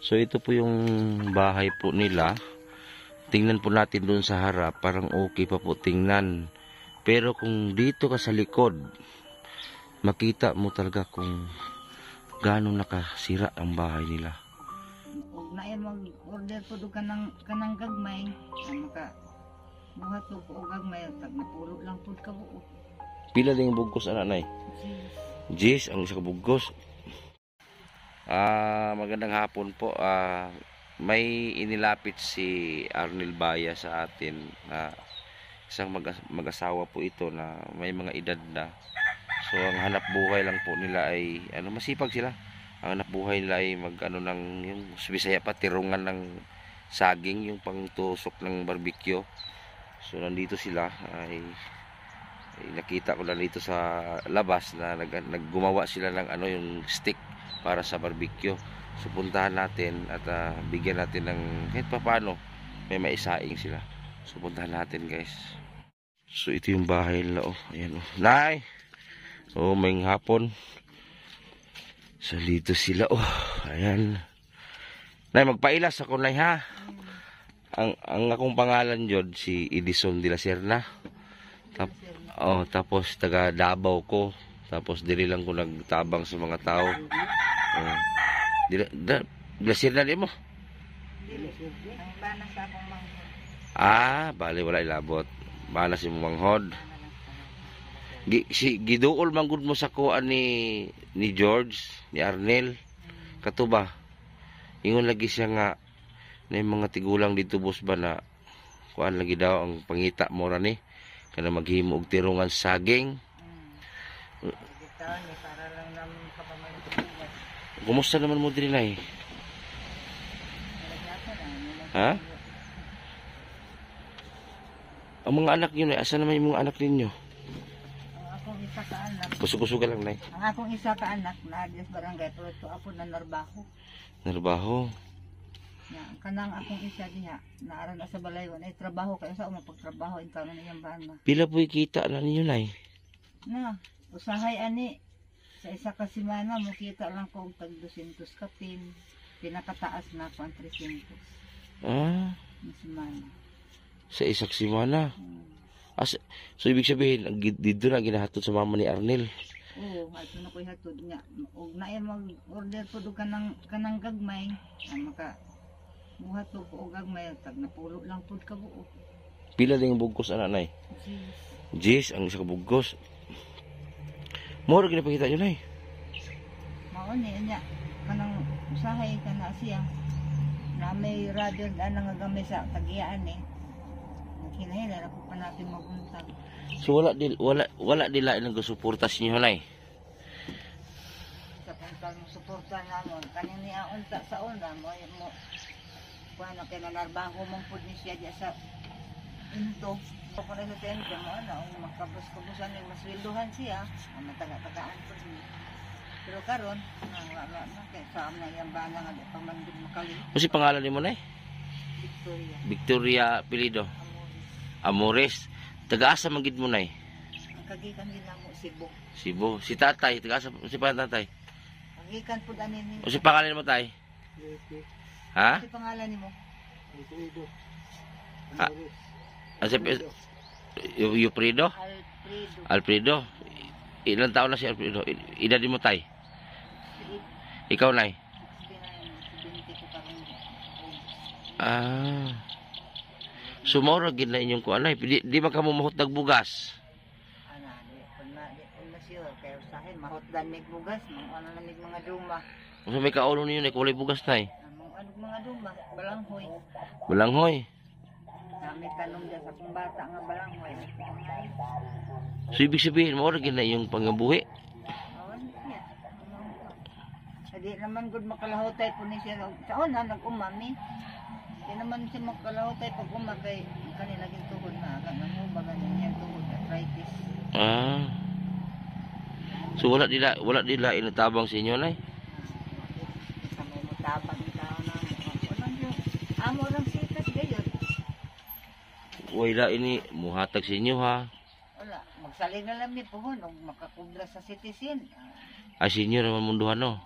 So ito po yung bahay po nila. Tingnan po natin doon sa harap, parang okay pa po tingnan. Pero kung dito ka sa likod, makita mo talaga kung gaano nakasira ang bahay nila. Huwag na yan mag-order po doon kanang gagmay. Maka buhat po o gagmay. Tag napulo lang po ka buo. Pila din yung bugkos anak nay? Jis, ang isa ka bugkos. Magandang hapon po. May inilapit si Arnel Baya sa atin na isang mag-asawa po ito na may mga edad na. So ang hanap buhay lang po nila ay masipag sila. Ang hanap buhay nila ay ng yung Bisaya pa, tirungan ng saging, yung pangtusok ng barbecue. So nandito sila ay nakita ko lang dito sa labas na naggumawa sila ng yung stick para sa barbecue. So puntahan natin at bigyan natin ng kahit paano may maisaing sila. So puntahan natin guys. So ito yung bahay nila. Ayan Nay! May hapon. So dito sila. Ayan. Nay, magpailas ako Nay ha. Ang akong pangalan jud si Edison de la Serna. Tapos taga Davao ko. Tapos dili lang ko nagtabang sa mga tao. Glacier na di mo? Ang banas akong manghod. Bali wala ilabot. Banas yung manghod. Giduol manggod mo sa kuan ni George, ni Arnel. Katuba. Ingon lagi siya nga na yung mga tigulang dito bus ba na kuan lagi daw ang pangita mo ra ni kana maghimo og tirungan saging. Para lang naman kapamalitan. Kumusta naman mo diri Nay? Ha? Ang mga anak niyo Nay, asa naman yung mga anak ninyo? Ang akong isa ka anak. Kusuga lang Nay. Ang akong isa ka anak na adres barangay pero ito ako na narbaho. Narbaho. Kanang akong isa diha naaran na sa balayon ay trabaho kayo sa pagtrabaho intaw na niyang bana. Pila po kita na ninyo Nay? Na, usahay ani sa isa ka semana mo kita lang ko og tag 200 kapin. Pinakataas na ko ang 300. Na semana. Sa isang semana. So ibig sabihin dito na ginahatod sa mama ni Arnel. Oo, ato na ko'y hatod nga. Og naay mag-order po doon kanang gagmay. Maka buhat po og gagmay tag napulo lang pud ka buo. Pila din yung bugkos anak Nay? Jis, ang isa ka bugkos. Moro ginapakita nyo Nay? Mao ni nya kanang usahay kana siya. Na may radyo na nangagamay sa tagiyaan Kinahanglan ako pa natin mabuntag. So wala nila nang suporta sa inyo Nay? Sa pangkal mo suporta namon kanini unta sa una mo kuano kay nanarbaho mong pud ni siya diya sa into. Kung na sa tenda mo makabus-kubusan ning masweldohan siya, mataga-tagaan pud ni. Pero karon wala na kay sa amna yang bana nga di pamandog makali. Ano pangalan nimo Nay? Victoria Pilido. Amores. Taga-asa man gid mo Nay? Ang kagikan nila mo Cebu. Si tatay, taga-asa si tatay? Kagikan pud ani ni. O si pangalan mo tay? Ha? Si pangalan nimo? Alfredo? Alfredo. Ilang taon na si Alfredo? Edad mo tay? Ikaw Nay? 20 Sumora gid na inyong kuan Nay. Di ba ka mo mahot dag bugas? Di sure kay usahay mahot dan mig bugas, ano na mig mga duma. Unsa may kaulo ninyo na kulay bugas Nay? Mga duma, balanghoy. Balanghoy. Kami tanong dyan sa kong bata nga balanghoy. So ibig sabihin mo gid na yung pangabuhi? Hindi naman good makalahotay po ni siya. Sa una nag-umami. Hindi naman siya makalahotay pag umagay. Kanila gintuhod na. Nangubaga niya tuhod. Arthritis. So wala nila inatabang sa inyo Nay? Kami mutabang tao na. Walang yung amo lang sikas gayon. Wala ini muhatag sa inyo ha? Wala. Magsalig na lang ni Puhon. Makakubla sa citizen. Ay, senior naman munduhan no?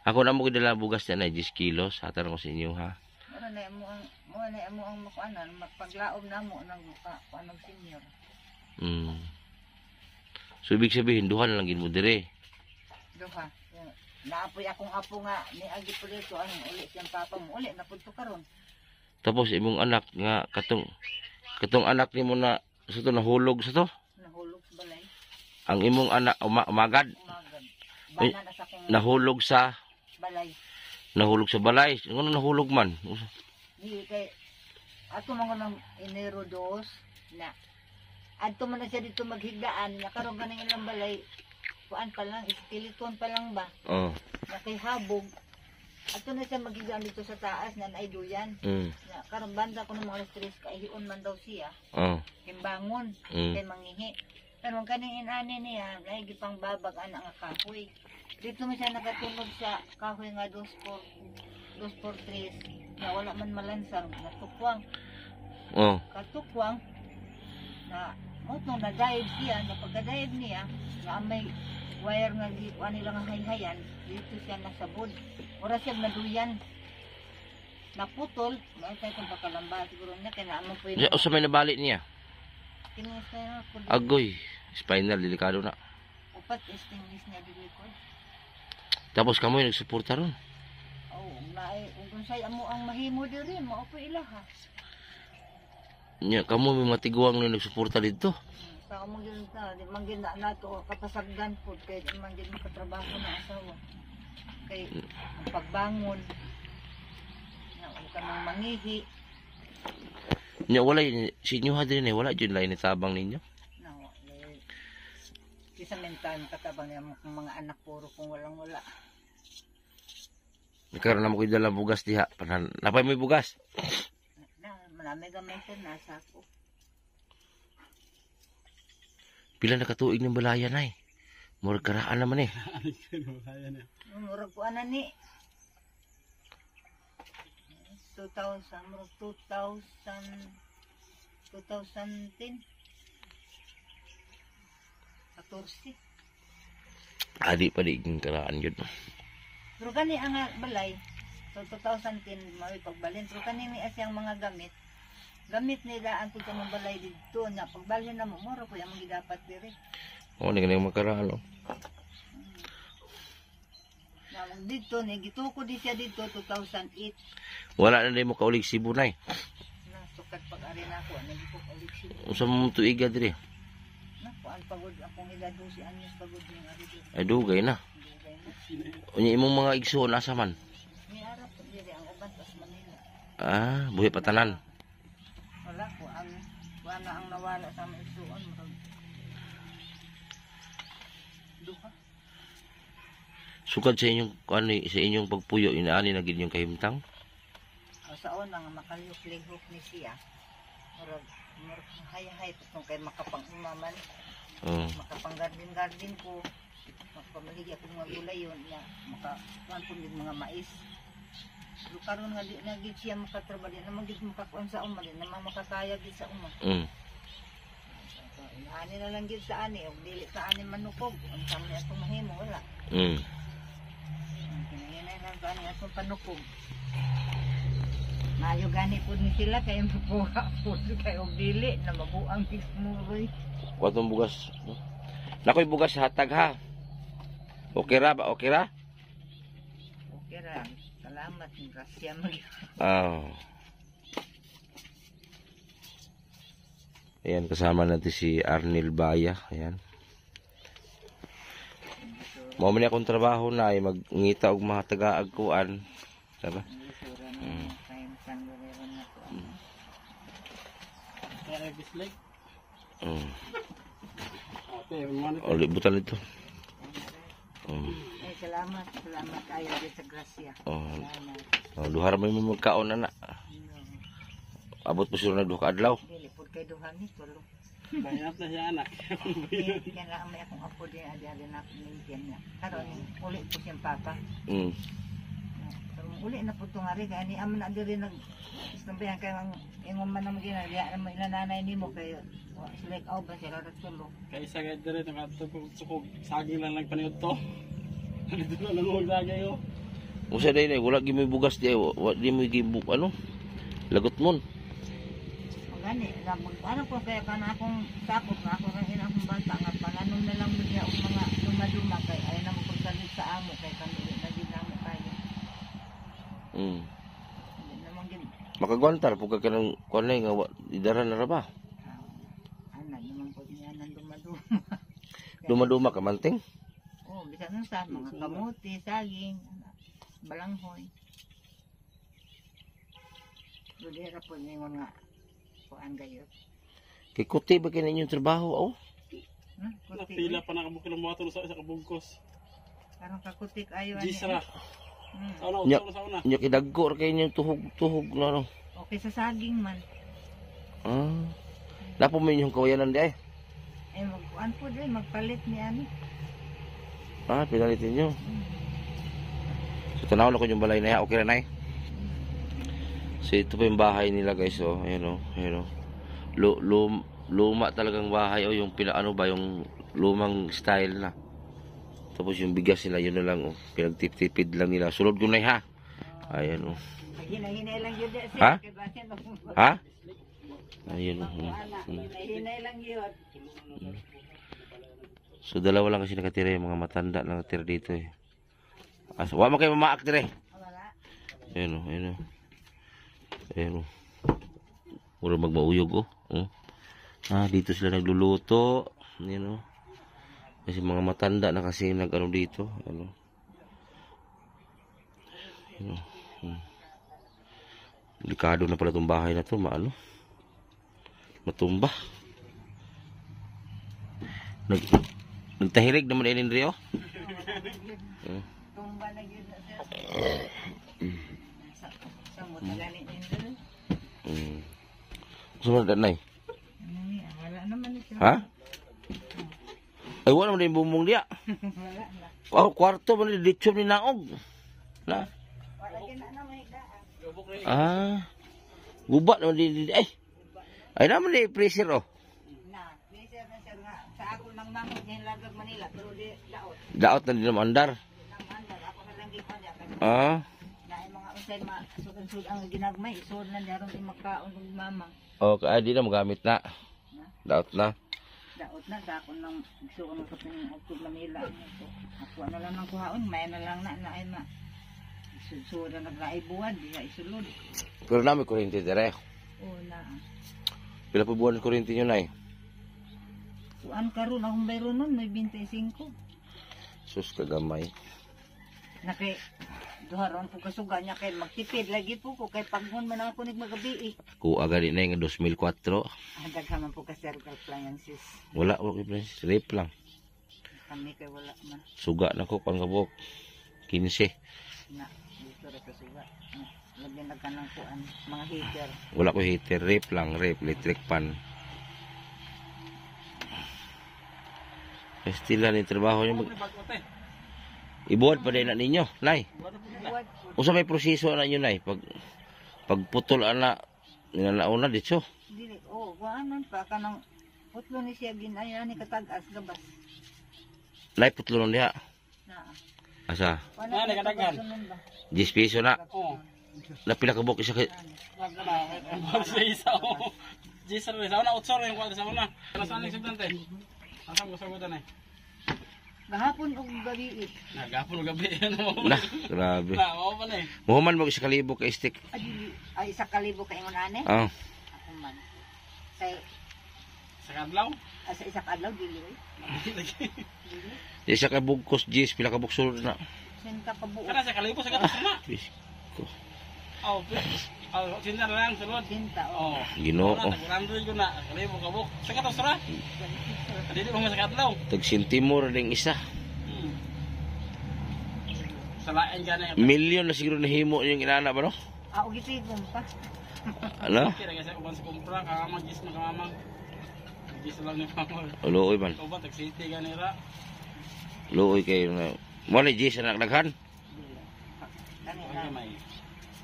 Ako na mo gidala bugas yan ay 10 kilos. Hatan ko sa inyo ha. Ano na mo ang makuanan, magpaglaom na mo ng anong senior. So ibig sabihin duha na lang gid mo dire. Duha. Naapoy akong apo nga ni agi po dito anong uli siyang papa mo uli napudto karon. Tapos imong anak nga katong anak nimo na sa to nahulog sa to. Nahulog sa balay. Ang imong anak umagad. Bana na sa akong Nahulog sa balay. Nahulog sa balay. Ano nahulog man? Di kay ato mga nang Enero 2 na adto man na siya dito maghigdaan na karon ganing ilang balay kuan pa lang skeleton pa lang ba Oh. na kay habog adto na siya maghigdaan dito sa taas na ay duyan na karon banda ko ng mga alas 3 kay hiun man daw siya Oh. kimbangon kay mangihi karon kaning inani niya nay gipang babag ana nga kahoy dito man siya nakatulog sa kahoy nga 2-4-3 na wala man malansang natukwang Oh. katukwang na motong na-dive siya, na pagka-dive niya, na may wire nga gikuan nila nga hayhayan, dito siya nasabod. Ora siya naduyan. Naputol, may tayo kung pakalamba siguro niya, kaya naamang po yun. O sa may nabalik niya? Kinis na yun. Agoy. Spinal, delikado na. Upat, estinglis niya dito ko. Tapos kamoy nagsuporta ron. Oo, kung sa'yo mo ang mahimo diri, maupo ilaha. Nya kamo may matiguang na nagsuporta dito. Sa among gid di man gid na to kapasagdan pud kay di man gid makatrabaho na asawa. Kay ang pagbangon na ka nang mangihi. Nya wala si inyo din wala jud lain tabang ninyo. Na kisa mental katabang yung mga anak puro kung walang wala. Nagkaroon na mo ko'y dala bugas diha. Napay mo bugas? Marami gamay nasa ako. Pila na katuig ng balayan ay. Murag karaan naman eh. Murag ko ana ni 2000, murag 2010. 14. Adi pa di yung karaan yun. Pero kani ang balay, so 2010 may pagbalin. Pero kani ni asyang mga gamit nila ang sa mga balay dito na pagbalhin na mo, mura po yung mga dapat diri. Oo, hindi ka na makaraan. No? Na dito, gituko di siya dito 2008. Wala na din mo kaulig Cebu na eh. Nasukat pag-ari na ako, nagito kaulig siya. Usa mo tuiga diri. Nakuan pagod akong edad 12 anyos pagod yung ari dito. Ay dugay na. Unya imong mga igsoon asa man? Ni arap diri ang uban sa Manila. Ah, buhi patanan. Wala ko ang nawala sa mga igsoon mo. Duha. Sukad sa inyong sa inyong pagpuyo inaani na gid yung kahimtang. Sa una nga makalihok-lihok ni siya. Murag hay-hay kung kay makapangumaman. Makapang-garden ko. Makapamaligya ko mga gulay yun. Makakuhan po din mga mais. Pero karon nga di na gid siya makatrabaho di naman gid makakuan sa uma di naman makakaya gid sa uma. Ani na lang gid sa ani og dili sa ani manukog. Ang sami atong mahimo wala. Kinahanglan lang gani atong panukog. Maayo gani pud ni sila kay mabuha pud kay og dili na mabuang pismuroy. Kuatong bugas. Nakoy bugas hatag ha. Okay ra ba? Okay ra? Okay ra. Salamat, grasya mag. Ayan, kasama natin si Arnel Baya. Ayan. Mao man akong trabaho na ay magngita og mga taga-agkuan. Diba? O, libutan ito. Ay, salamat kayo sa grasya. Duhar may magkaon na na. Abot po sila nagduha ka adlaw. Dili pud kay duha ni tulo. Bayap na siya anak. Kaya lang may akong apo din adi na pinigyan niya. Karon uli po siyang papa. Pero uli na po itong hari kaya ni aman na diri nag istambayan kay ang ingon man naman ginagaya naman ilananay ni mo kay sila ikaw ba sila nagtulog. Kaya isa kayo diri nakatupog sukog saging lang nagpaniod to. Dito na lang huwag lagay ko. Usa day na wala gyud may bugas di di mo gibuk ano. Lagot mon. Gani, ano ko kaya ka na akong sakop na ako rin akong bata nga pananom na lang mo niya ang mga dumaduma kay ay na mo pagkalit sa amo kay kanili na din amo kayo. Hindi naman gid. Makagwantar pug ka nang kunay nga idara na ra ba? Ana naman po niya nang dumaduma. Dumaduma ka manting. Oh, bisan nun sa mga kamuti, saging, balanghoy. Dudira po niya yung mga kuan gayot. Kay kuti ba kini inyong trabaho oh? Kuti. Napila pa nakabukil ang mga sa isa kabungkos. Karong kakutik ayo Gisra. Sa una, Nya, sa una. nya kidagko ra kay inyong tuhog na no. Okay sa saging man. Napo mo inyong kawayanan di ay. Ay magkuan po din magpalit ni ano. Pinalitin nyo. So tanaw na ko yung balay na yan. Okay na na So ito pa yung bahay nila guys. Oh, ayan oh. Ayan oh. Luma talagang bahay. Oh, yung pinaano ba yung lumang style na. Tapos yung bigas nila yun na lang. Oh. Pinagtipid lang nila. Sulod ko na ha. Ayan oh. Hinay-hinay lang yun. Ha? Ha? Ayan oh. Hinay lang yun. So dalawa lang kasi nakatira yung mga matanda na nakatira dito eh. Wala mo kayo mamaak dire. Wala. Ayan o, ayan o. Ayan o. Mura magmauyog o. Dito sila nagluluto. Ayan o. Kasi mga matanda na kasi nag-ano dito. Ano. Ayan o. Delikado na pala itong bahay na ito. Matumba. Nagtahirig naman ilin Rio. Tumba na yun na siya. Sa mo talanin yun. Sunod na Wala naman ito. ha? Ay wala man din bumong dia. Wala na. Kwarto man din ditso ni naog. Na. Wala kina na may daan. Gubat naman din ay naman din pressure oh. Na, pleasure na siya nga. Sa ako nang manghod niya lagag Manila. Pero di daot. Daot na din naman andar. Nang andal. Ako na lang gipon niya. Na yung mga usay sud ang ginagmay. Isod na daron yung magkaon ng mamang. Okay, di na magamit na. Daot na. Daot na. Dako nang isuon ko sa yung utog Manila. Ako na lang ng kuhaon. May na lang na ay ma. Isud na naglaay buwan. Di ka isulod. Pero namin kuryente dire. Oo na. Pila po buwan kuryente nyo na Kuan karon akong bayro nun. May 25. Sus kagamay. Nakay duharon po kasuga niya kay magtipid lagi po ko kay paghon man ako nig magabi. Kuha gani na yung 2004. Daghaman po ka circle appliances. Wala ko rip lang. Kami kay wala man Suga na ko pangabok. 15. na dito ra sa suga. Labi na kanang kuan mga heater. Wala ko heater, rip lang, electric pan. Estila ni trabaho niyo. Ibuhat pa din na ninyo, nay. Usa may proseso na niyo nay pag putol ana ninalauna dito. Dili kuanan pa kanang putlo ni siya ginaya ni katag-as gabas. Nay putlo diha. Na. Asa? Wala ni kadagan. 10 piso na. Oo. Napila ka bok isa kay Wag na. Wag sa isa o. Gisra rin. Sa una, utsor yung kwarto sa una. Nasaan yung sugdante? Asang gusto mo tanay? Gahapon og gabi. Nagapon gabi. na, grabe. Oo pa na eh. Muhuman mo isa kalibo ka stick. Ay 1,000 kay ingon ane. Ah, Ako man. Say Sa kadlaw? sa isa ka adlaw dili. isa ka bugkos 10 pila ka bok sulod na. Sen ka kabuo. Kana sa kalibo sa gatos na. Pisko. Oh, sinda lang sulod. Sinta Oh. Ginoo. Nagrandoy ko na. Kalibo ka buk. Sa gatos ra. Dili mo sa kadlaw. Tag sentimor ding isa. Sa lain gana. Milyon na siguro nahimo yung inana ba no? og gitigom pa. Ano? Kira kasi uban sa kumpra kamamang gis na kamamang. Gis lang ni famor. Luoy man. Uban tag city ganira. Luoy kayo na. Mo ni Jis anak daghan. Ano may?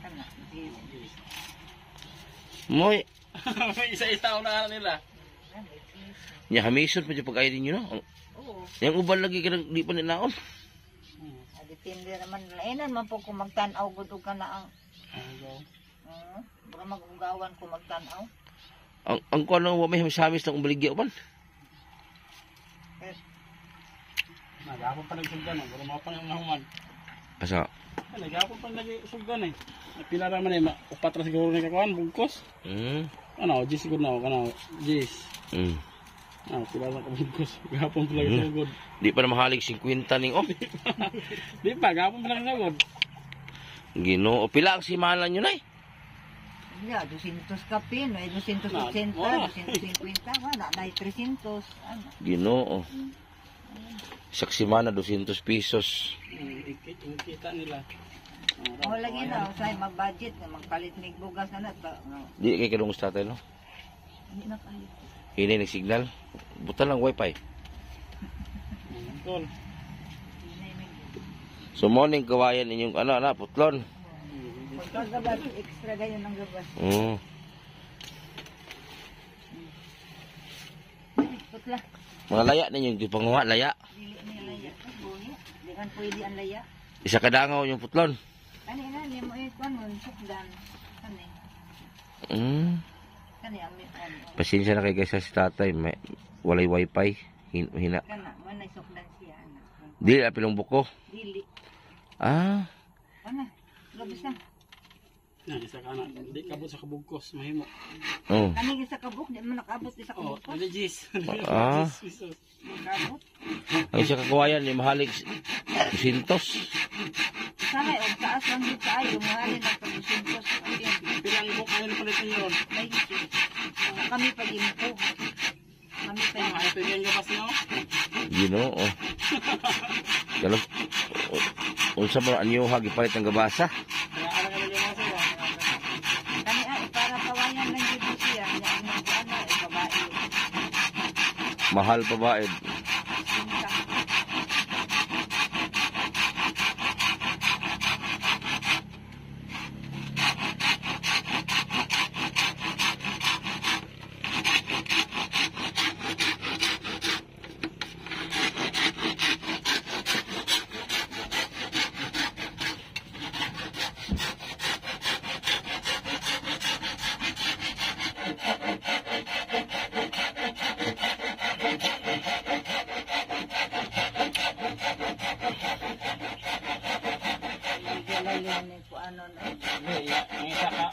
Kana. Moy Isa-isa una nila. nya hamison pa jud pag-ay ninyo no. Oo. Yang uban lagi kanang di pa ninaon. Depende naman. Lainan man po kung magtanaw gud og kana ang baka mag-ugawan kung magtanaw. Ang kuno wa may samis ng umbaligya man. Nagapon pa nagsugdan, wala mo pa nang nahuman. Asa? Nagapon pa nagsugdan eh. Pila ra man eh, upat ra siguro ni kakuan bugkos. Ano, Jis siguro na kana, Jis. Pila ra ka bugkos. Gapon pa lang sugod. Di pa na mahalig 50 ning Di pa, gapon pa lang sugod. Ginoo, pila ang simana nyo nay? Ya, 200 kape, no, 280, 250, wala na 300. Ano? Ginoo. Sak simana 200 pesos. Kita nila. O lagi na, usay mag-budget, magpalit mig bugas na na. Di kay kadung tatay no. Hindi na kalit. Hini ni signal. Buta lang wifi. Tol. So morning kawayan inyong ana putlon. Pagkagabas, extra ganyan ng gabas. Putla. Mga laya ninyong gipanguha laya. Dili niya laya. Buhi. Di kan pwede ang laya. Isa kadangaw yung putlon. Kanina, ni mo ikon mo, sukdan. Kani. Kani, amit ano. Pasensya na kay guys sa tatay. May, walay wifi. Hina. Kana, manay sukdan siya. Dili apilong buko. Dili. Ah. Ano? Gabas na. Isa ka na, di kabot sa kabugkos, mahimo. Kani sa kabuk, di man nakabot di sa kabuk. Dali Jis. Nakabot. Ang isa kakuwayan ni mahalig 200. Sana o taas lang dito ayo, mahalin ang pag-usintos. Pilang buk ano na palit niyo ron? May kami pag-impo. Kami pa yung Ito yung gabas niyo? Ginoo. Kalau unsa mo anyo gipalit ang gabasa? Kaya ala ka yung gabas niyo? kani ay para kawayan lang dito siya. Nya ang ano ay babae. Mahal pa ba? Sinta. Lalim ko ano na. Ang isa ka,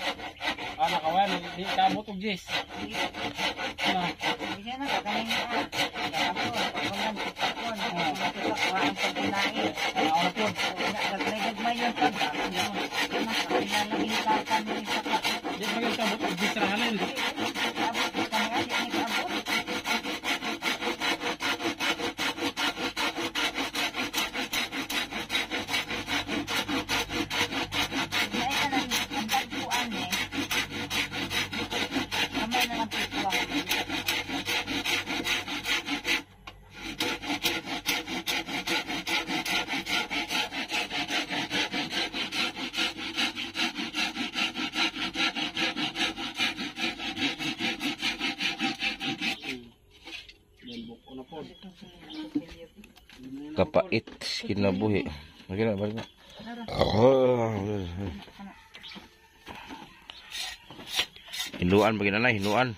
kawan, di kabot og Jis. Ano? Bisa na kanina. Ako, pagkunan pagkunan. Ang pagkunain. Ano po? Nagmay yung pag. Nalalaging kakan mo sa kakan. Di ba yung kabot og Jis rahanin? Abot ko kanya, di abot. Kapait kinabuhi. Magina balik na. Hinuan bagina na, hinuan.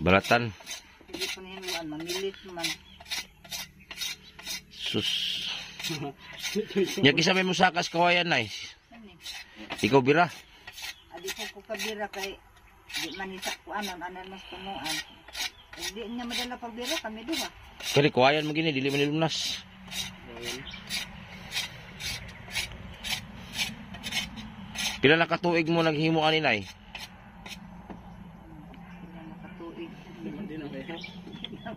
Balatan. Hindi ko niluan, mamilit man. Sus. Nya kisa may musakas kawayan nay. Ikaw bira. Adi ko kabira kay di man isa ko anan mas tumuan. Hindi niya madala pagbira kami duha. Kani kawayan mo gini dili man ilumnas. Pila na katuig mo naghimo ani nay? Nakatuig. Hindi na kayo.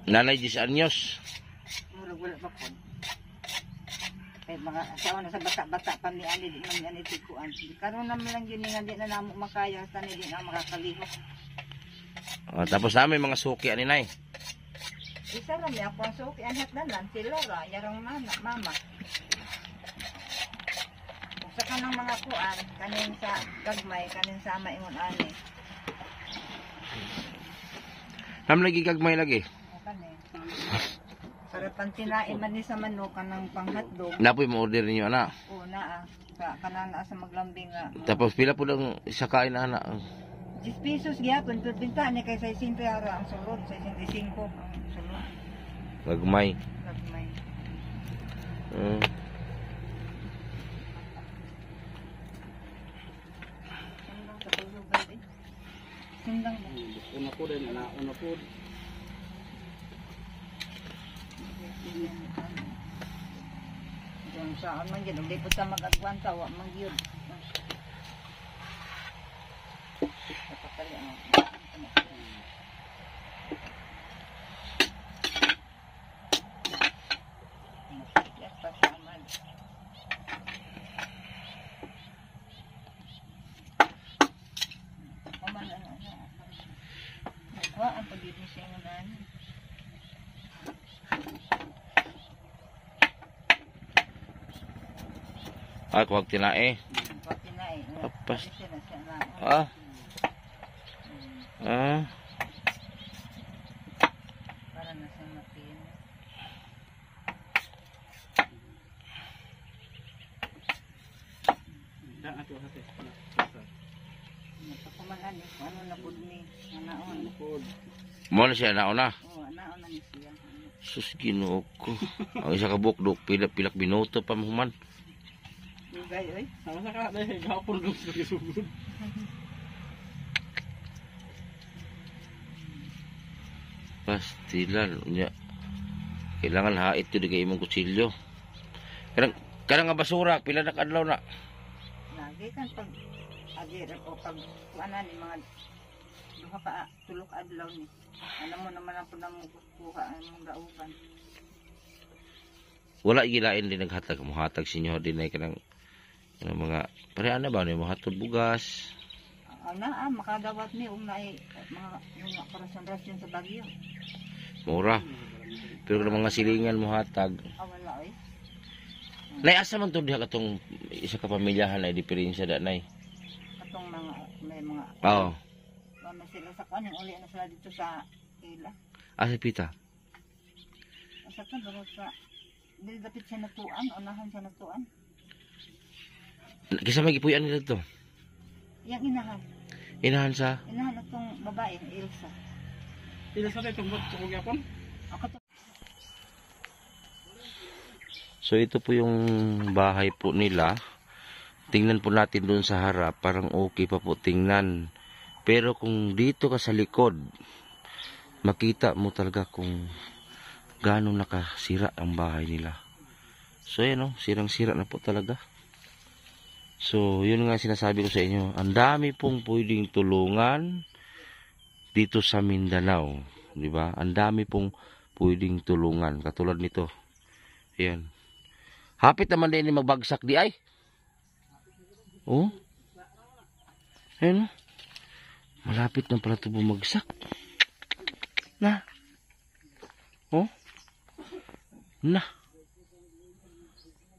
Nanay 10 anyos. Murag wala pa kon. Kay mga asawa na sa bata-bata pa ni ani di man ani tikuan. Karon naman lang yun nga di na namo makaya sa ni di na makakalihok. Tapos namin mga suki ani nay. Isa ra mi ako ang suki anak dalan sila ra yarang mama. Sa kanang mga kuan kanin sa gagmay kanin sa maingon ani. Nam lagi gagmay lagi. Kani. Para Para pantinain man ni sa manok kanang panghatdog. Napoy mo order ninyo ana. O naa sa kanana sa maglambing nga. Tapos pila po lang isa kain na ana. 10 pesos gyapon pero pinta ni kay 60 ara ang sulod, 65 ang sulod. Gagmay. Gagmay. Sindang sa tulog ba di? Sindang ba? Una po din, una po. Diyan saan man yun, hindi po sa mag-agwanta, wak man yun. Kapatali ang yes, pasaman. Kuman ano. Wa ang pag-ibig mo na. Kuwag tinae. Pati na eh. Tapas. Siya na. Ah. Ah. Para na sa matin. Daan ato hati. Napakumanan eh. Ano na po ni? Anaon. Mo na siya nauna. Oo, anaon na ni siya. Sus Ginoo ko. Ang isa ka bukdok pilak minuto pa mahuman. Dugay oy. Sama sa ka dahil gapon dos nagisugod. Pastilan unya. Kailangan hait yun kay imong kutsilyo. Kanang nga basura pila na kadlaw na. Lagi kan pag agir o pag kuanan ni mga duha ka tulok adlaw ni. Alam mo naman ang punang kuha ang mga dauban. Wala gilain din naghatag mo hatag sinyo din ay kanang mga pareha na ba ni mo hatod bugas. Ana makadawat ni naay mga korasyon sa Bagyo. Mura. Pero kung mga silingan mo hatag. Wala oy. Nay asa man to diha katong isa ka pamilyahan na diferensya da nay. Katong mga may mga Oo. Ano sila sa kuan uli na sila dito sa ila. Asa pita? Asa kan dito sa dili dapat siya natuan, unahan siya natuan. Kisa magipuyan nila to. Yang inahan. Inahan sa Inahan atong babae, Elsa. Ila sa tayo tumbot sa gyapon. Ako to. So ito po yung bahay po nila. Tingnan po natin doon sa harap, parang okay pa po tingnan. Pero kung dito ka sa likod, makita mo talaga kung gaano nakasira ang bahay nila. So yan o, sirang-sira na po talaga. So yun nga sinasabi ko sa inyo, ang dami pong pwedeng tulungan dito sa Mindanao, di ba? Ang dami pong pwedeng tulungan katulad nito. Ayan. Hapit naman din magbagsak di ay. Oh. Ayan. Malapit na pala ito bumagsak. Na. Oh. Na.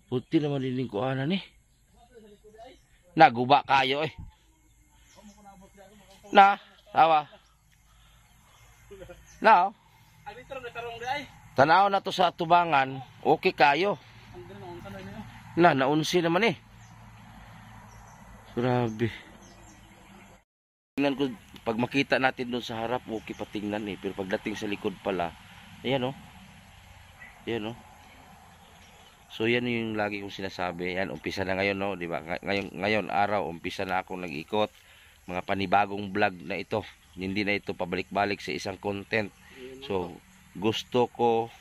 Puti naman din yung kuhanan eh. Naguba kayo eh. Na. Tawa. Na. Tanaw na to sa tubangan. Okay kayo. Na, naunsi naman eh. Grabe. Tingnan ko, pag makita natin doon sa harap, okay pa tingnan eh. Pero pagdating sa likod pala, ayan o. Ayan o. So yan yung lagi kong sinasabi. Yan, umpisa na ngayon no, di ba? Ngayon araw, umpisa na akong nag-ikot. Mga panibagong vlog na ito. Hindi na ito pabalik-balik sa isang content. So, gusto ko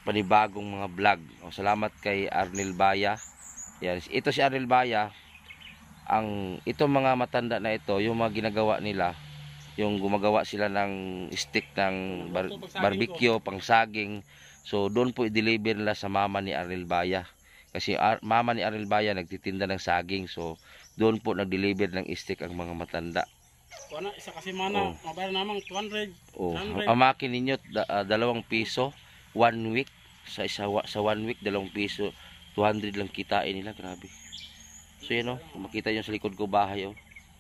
panibagong mga vlog. O, salamat kay Arnel Baya. Yan. Ito si Arnel Baya. Itong mga matanda na ito, yung mga ginagawa nila, yung gumagawa sila ng stick ng barbecue, pang saging. So, doon po i-deliver nila sa mama ni Arnel Baya. Kasi mama ni Arnel Baya nagtitinda ng saging. So, doon po nag-deliver ng stick ang mga matanda. Kuana isa kasi mana, mabayar namang 200. Oh, amakin ninyo 2 piso 1 week sa 1 week 2 piso 200 lang kitain nila, grabe. So yan kung makita nyo sa likod ko bahay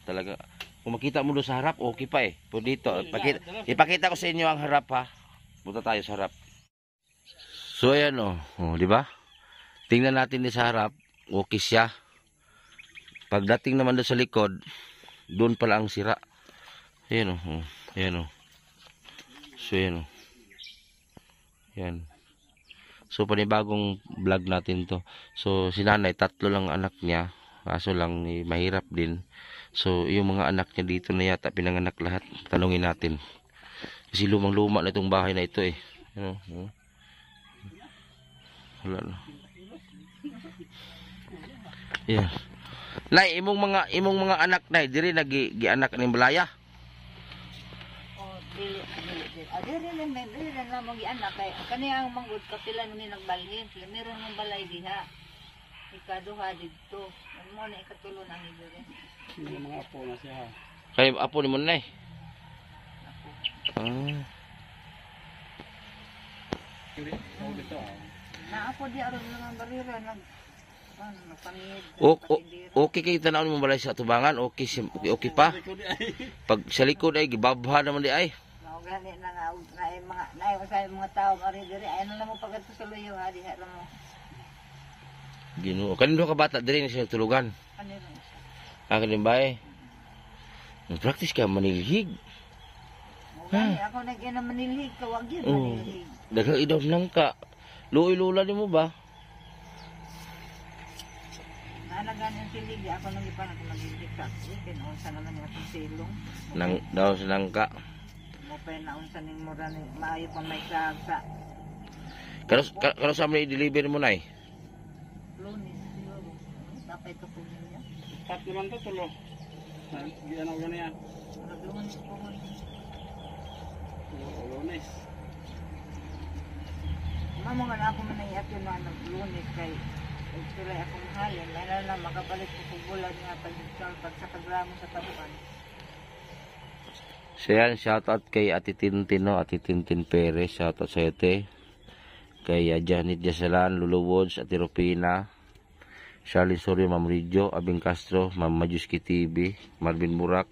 talaga, kung makita mo doon sa harap okay pa eh. Pero dito ipakita ko sa inyo ang harap ha. Punta tayo sa harap. So ayan oh, di ba? Tingnan natin din sa harap, okay siya. Pagdating naman doon sa likod, doon pala ang sira. Ayan oh, ayan oh. So ayan oh. Yan. So panibagong vlog natin to. So si nanay, 3 lang anak niya. Kaso lang mahirap din. So yung mga anak niya dito na yata pinanganak lahat. Tanungin natin. Kasi lumang-luma na itong bahay na ito eh. Wala na. Yeah. Nay, imong mga anak nay diri nagi-anak ning balaya. Oh, dili na mo gianak kay kani ang manggod kapila ni nagbalhin. Meron ng balay diha. Ikaduha didto. Mo na ikatulo na ni diri. Yung mga apo na siya. Kay apo ni mo nay. Na ako di aron mga barira nag nagpanid. Okay kay tanaw mo balay sa tubangan, okay pa. Pag sa likod ay gibabha naman di ay. Mao gani na nga mga tao ari diri ay na mo pagadto sa luyo ha diha ra mo. Ginoo, kanino ka bata diri ni sa tulugan? Kanino? Kanin bay. Practice ka manilhig. Ako nag-ina manilhig kawag yun manilhig. Daghang idom nang ka. Luoy-lula nimo ba? Nalagan yung silig, ako nang ipan ako manilhig ka. Kinunsa naman yung atong silong. Nang daw sa nangka. Mo pa naunsa ning mura ni maayo pa may sagsa. Kano sa man i-deliver mo nay? Lunes siguro. Tapay ka po niya. 4 lang to tulo. Ano gani yan? Lunes po mo. Lunes. Mamo nga ako man ay ato na Lunes kay sila akong halin. Lalo na makapalit ko kung bulan nga pag sa kagramo sa tabuan. So yan, shoutout kay Ate Tintin, no? Ate Tintin Perez, shoutout sa ite. Kay Janet Jasalan, Lulu Woods, Ate Rupina, Charlie Sorio, Ma'am Rijo, Abing Castro, Ma'am Majuski TV, Marvin Murak,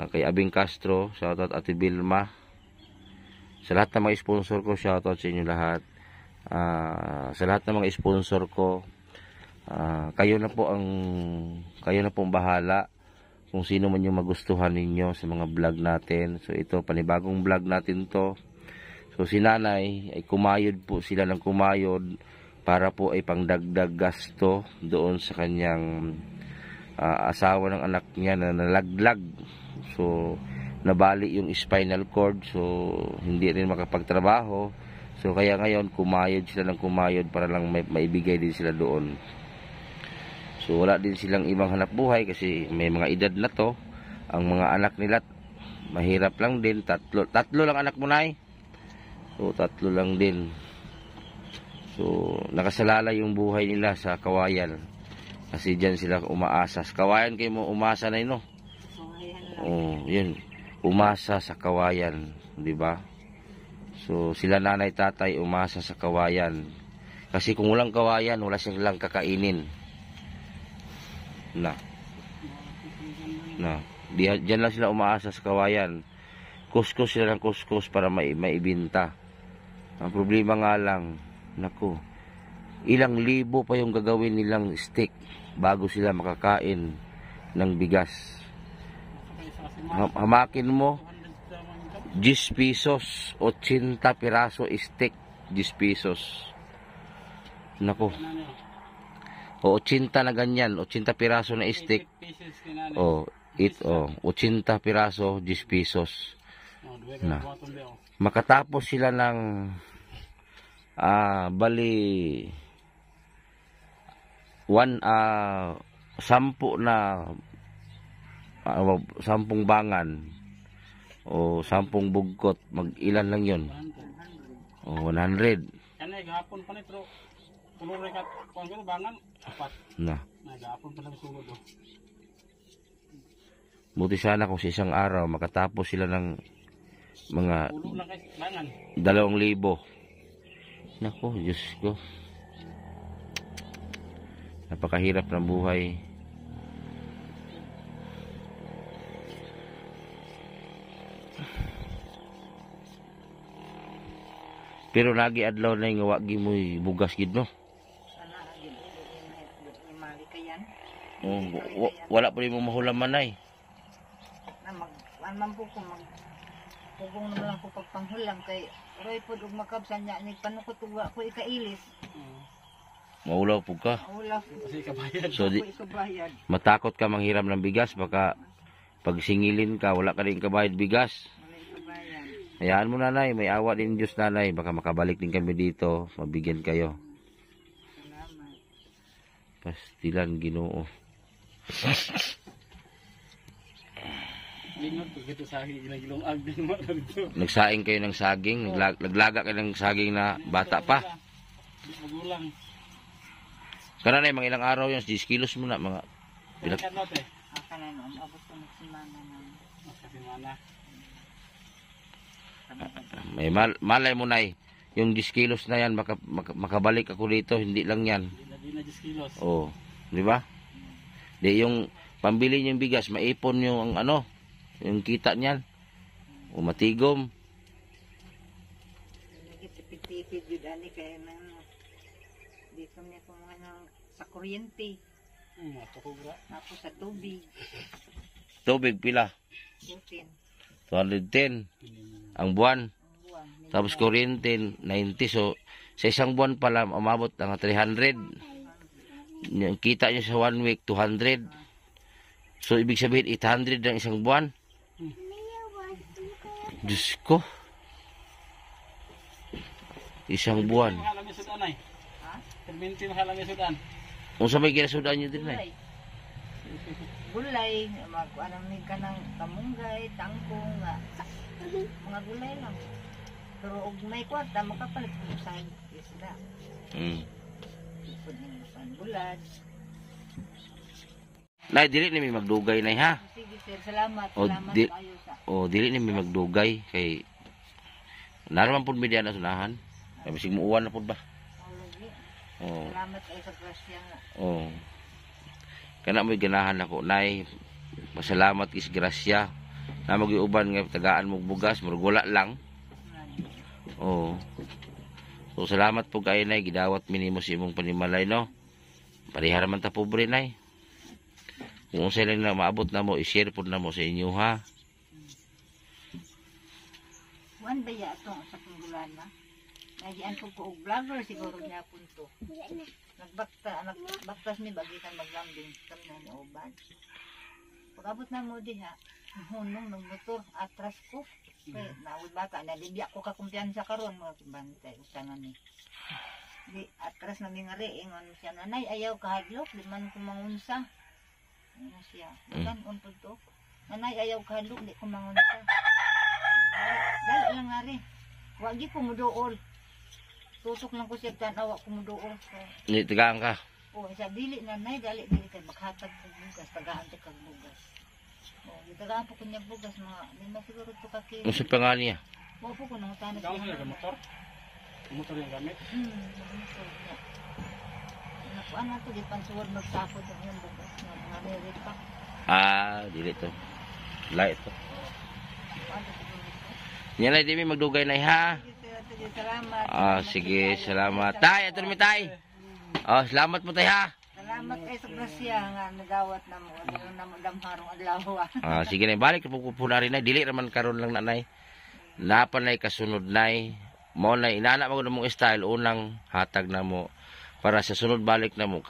kay Abing Castro, shoutout Ate Vilma. Sa lahat ng mga sponsor ko, shoutout sa inyo lahat. Sa lahat ng mga sponsor ko, kayo na pong bahala kung sino man yung magustuhan ninyo sa mga vlog natin. So ito, panibagong vlog natin to. So si nanay ay kumayod po sila ng kumayod para po ay pangdagdag gasto doon sa kanyang asawa ng anak niya na nalaglag. So nabali yung spinal cord, so hindi rin makapagtrabaho. So kaya ngayon kumayod sila ng kumayod para lang maibigay din sila doon. So wala din silang ibang hanap buhay kasi may mga edad na to. Ang mga anak nila mahirap lang din. Tatlo lang anak mo nay. So 3 lang din. So nakasalala yung buhay nila sa Kawayan. Kasi dyan sila umaasa. Sa Kawayan kayo mo umasa na no? Oh, yun. Umasa sa Kawayan, di ba? So sila nanay tatay umasa sa Kawayan. Kasi kung walang Kawayan, wala silang kakainin. Na. Diyan lang sila umaasa sa Kawayan. Kuskus sila ng kuskus para maibinta. Ang problema nga lang, naku, ilang libo pa yung gagawin nilang steak bago sila makakain ng bigas. Hamakin mo 10 pesos, 80 piraso steak, 10 pesos. Naku. O 80 na ganyan, 80 piraso na steak. O 80 piraso, 10 pesos. Na. Makatapos sila ng bali 10 na 10 bangan o 10 bugkot, mag-ilan lang yun? O 100. Yan ay gahapon pa nito. Tuloy ka kung bangan 4. Na. Gahapon pa lang sugod. Buti sana kung sa isang araw makatapos sila ng mga 2,000. Nako, Diyos ko. Napakahirap ng buhay. Pero lagi adlaw na nga wagi mo bugas gid no. Sana agad ni mali kayan. Wala pa rin mo mahulaman ay. Na man po ko pugong naman ako pagpanghulang kay Roy pod ug makabsan niya ni panukot ug ako ikailis. Maulaw po ka. Wala Kasi kabayad. So di, ikabayad. matakot ka manghiram ng bigas baka pag singilin ka wala ka rin kabayad bigas. Wala ikabayad. Hayaan mo nanay, may awa din Diyos nanay, baka makabalik din kami dito, mabigyan kayo. Salamat. Pastilan Ginoo. Lingot ko gito sa akin ginagilong ag din mo dito. Nagsaing kayo ng saging, naglaga kayo ng saging na bata pa. Magulang. Kana na mga ilang araw yun, 10 kilos mo na mga Pinag note. Akala no abot ko ng simana na. Kasi mana. malay mo nay, yung 10 kilos na yan, makabalik ako dito, hindi lang yan. Hindi na 10 kilos. Oo, di ba? Di yung pambili niyong bigas, maipon yung ano, yung kita niyan. O matigom. Nagitipid-tipid yun ani kaya na dito niya kung ano sa kuryente. Matukogra. Tapos sa tubig. Tubig pila? 210 210 ang buwan. ang buwan. Tapos kuryente 90. So sa isang buwan pala umabot ang 300. Yung kita niyo sa 1 week 200. So ibig sabihin 800 ang isang buwan. Diyos ko. Isang buwan. Mahalang yung sudan ay. Ha? Perminti mahalang yung sudan. Kung sa may ginasudan niyo din na. Gulay. Gulay, mag-anam ni ka ng kamunggay, tangkong, mga gulay lang. Pero og may kwarta, makapalit ko sa isda. Ipod ng panbulad. Nay, dili ni may magdugay nay ha. Sige sir, salamat. O, Salamat di- kayo sa... O dili ni may magdugay kay naraman pud media na sunahan. Kay bisig muuwan na pud ba. Lagi. Oh. Salamat kayo sa grasya nga. Oh. Kana mo'y ganahan ako nay. Pasalamat is grasya. Na magiuban nga tagaan mo bugas, murag wala lang. Oh. So salamat po kayo nay, gidawat minimo sa imong panimalay no. Parihara man ta pobre nay. Kung unsay lang na maabot na mo, i-share po na mo sa inyo ha. Wan ba ya ito sa panggulan na? Nagian ko og vlogger siguro niya punto. Nagbaktas mi bagitan maglambing kami na ni uban. Pag-abot na mo diha, hunong ng motor atras ko. Kay naud bata na di ko ka kumpiyansa karon mo bantay usangan ni. Di atras na mi nga ingon siya nanay ayaw kahadlok di man ko mangunsa. Ano siya? Kan untud to. Nanay ayaw kahadlok di ko mangunsa. Dala lang nga rin. Wagi ko mudool. Tutok lang ko siya tanawa ko mudool. Ni tagaan ka. O, isa dili nanay, dali kay maghatag ko bugas. Tagaan ka kag bugas. O, tagaan po ko niya bugas. Mga, lima siguro to kakili. Unsa pa nga niya? Wala po ko nang tanas. Ikaw sila motor? Motor yung gamit? Motor niya. Ano to, di pansuwad magsapod ng yung bugas. Mga merit pa. Dili to. Light to. Ano siguro to? Yan ay di may magdugay nay ha. Sige, salamat. Sige, salamat. Tay, ato naman tay. Salamat mo tay ha. Salamat kay sa grasya nga nagawat na mo. Ano na mo damharong adlaw. Sige na, balik po po na rin nay. Dili raman karon lang nanay. Napan nay kasunod nay. Mo nay inana mo na mong style unang hatag na mo para sa sunod balik na mo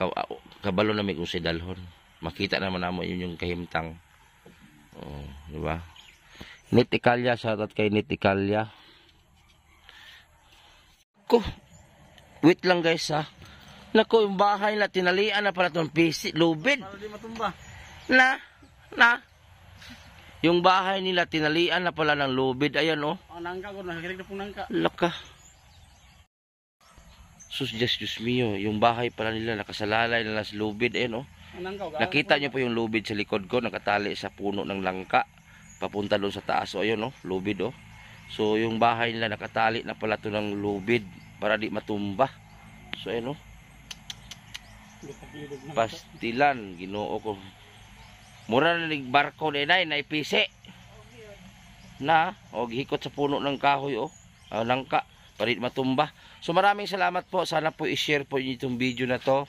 kabalo na may kung si dalhon. Makita naman namo yun yung kahimtang. Di ba? Nitikalya, shoutout kay Nitikalya. Ko, wait lang guys ha. Nako, yung bahay na tinalian na pala itong pisi, lubid. Para di matumba. Na. Yung bahay nila tinalian na pala ng lubid. Ayan oh. Ang nangka ko, nakakirig na pong nangka. Laka. Sus, Diyos mio. Yung bahay pala nila nakasalalay na sa lubid. Ayan oh. Ang nangka, Nakita niyo po yung lubid sa likod ko. Nakatali sa puno ng langka. Papunta doon sa taas. O ayun oh. Lubid oh. So yung bahay nila nakatali na pala to ng lubid. Para di matumba. So ayun oh. Pastilan. Ginoo ko. Mura na barko na inay. Naipisi. Na. O hikot sa puno ng kahoy oh. Langka. para di matumba. So maraming salamat po. Sana po i-share po niyo itong video na to.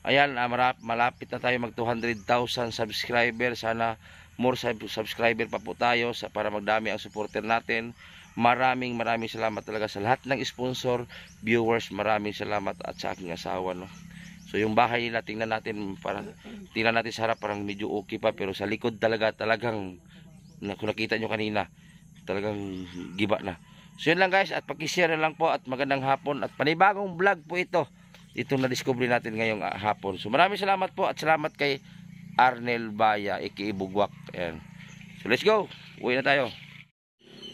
Ayan, malapit na tayo mag 200,000 subscriber. Sana more subscriber pa po tayo para magdami ang supporter natin. Maraming salamat talaga sa lahat ng sponsor, viewers. Maraming salamat at sa aking asawa, no. So yung bahay nila, tingnan natin sa harap parang medyo okay pa, pero sa likod talagang kung nakita nyo kanina, talagang giba na. So yun lang guys, at paki-share na lang po at magandang hapon at panibagong vlog po ito. Itong na-discover natin ngayong hapon. So maraming salamat po at salamat kay Arnel Baya, Ikiibugwak. Ayan. So let's go. Uwi na tayo.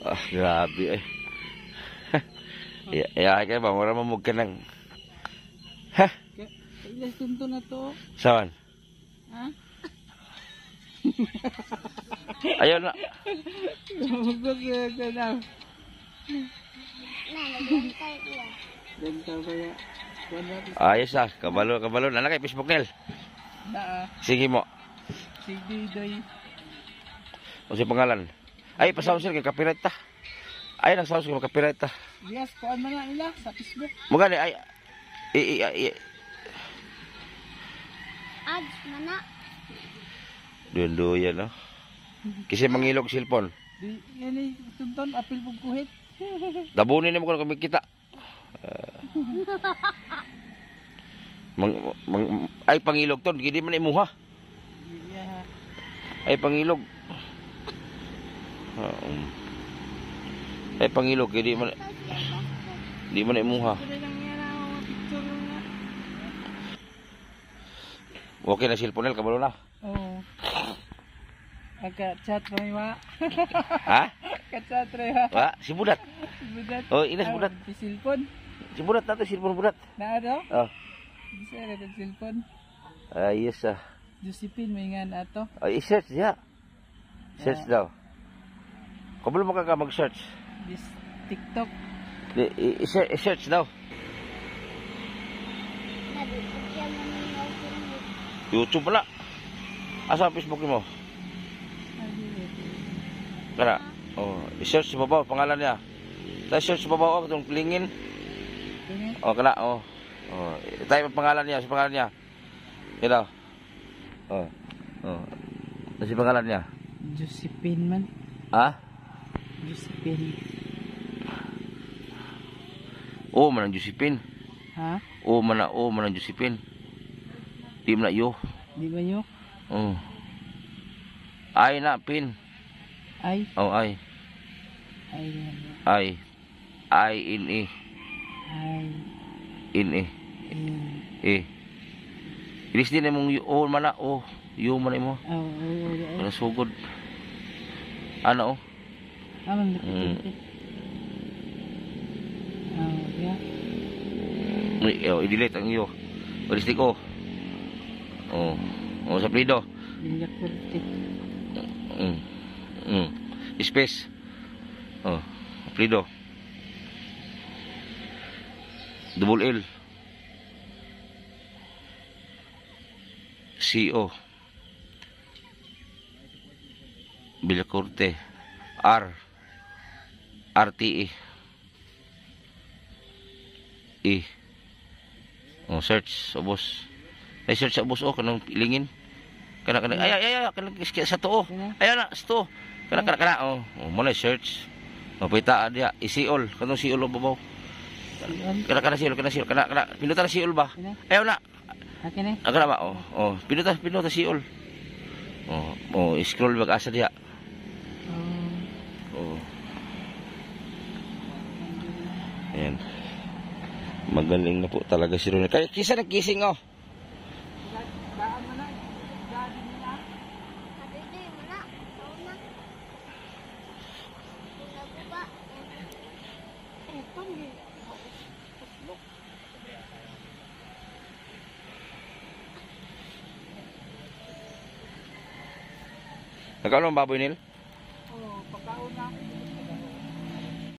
Ah, grabe eh. Kaya ba, maramamog ka ng... Ha? Ilas tunto na to. Saan? Ha? Ayun na. Hugot ka na. Gantaw kaya. Ayos ah, kabalo. Nala kay Facebook nil. Sige mo. Sige day. O si pangalan. Ay, pa-sound kay copyright ta. Ay, nag-sound kay copyright ta. Yes, kuan man na nila sa Facebook. Mugani ay Ads mana. Duyan no. Kasi mangilog cellphone. Di yani tunton apil pug kuhit. Dabunin mo kung kumikita. Ay pangilog ton, hindi man imuha. Ay pangilog. Ay pangilog, hindi man imuha. Okay na cellphone nil, kabalo na. Oo. Agka-chat pa mi wa. Ha? Ka-chat re ha. Wa, si budat. Budat. Oh, inas budat. Di cellphone. Si budat nato, cellphone budat. Na ano? Oh. Bisa ra tag cellphone. Ayos ah. Josephine maingan ato. Ay, i-search ya. Search daw. Kabalo mo ka mag-search. This TikTok. I-search daw. YouTube pala. Asa ang Facebook mo? Kana. Oh, i-search sa baba pangalan niya. Ta-search sa baba itong Lingin. Oh, kana. Oh. Oh, type ang pangalan niya, sa pangalan niya. Ito. Oh. Oh. Ano si pangalan niya? Josephine man. Ha? Josephine. Oh, manang Josephine. Ha? Oh, manang Josephine. Di man na yo. Di ba yo? Oh. Ay na pin. Ay. Oh, ay. Ay. Ay. Ay in e. Ay. In e. Eh. Ilis din mong oh mana oh. Yo man mo. Oh, Ano sugod. Ano oh? Amang dito. Oh, i-delete ang iyo. Ballistic oh. Oh. Oh, sa plido. Bilyak kurtik. Space. Oh, plido. Double L. CO. Villacorte. R. RTE. E. Oh, search sa boss. Ay search sa boss oh kanang pilingin. Kana ay kanang sa to oh. Ay na sa to. Kana oh. Oh mo na search. Mapita dia isiol kanang siol babaw. Kana siol kana pinuta siol ba? Ay na. Akin eh. Kana ba oh. Oh pinuta siol. Oh scroll back asa dia. Oh. Ayan. Magaling na po talaga si Ronel. Kaya kisa nag-kissing oh. Nagkano ang baboy nil?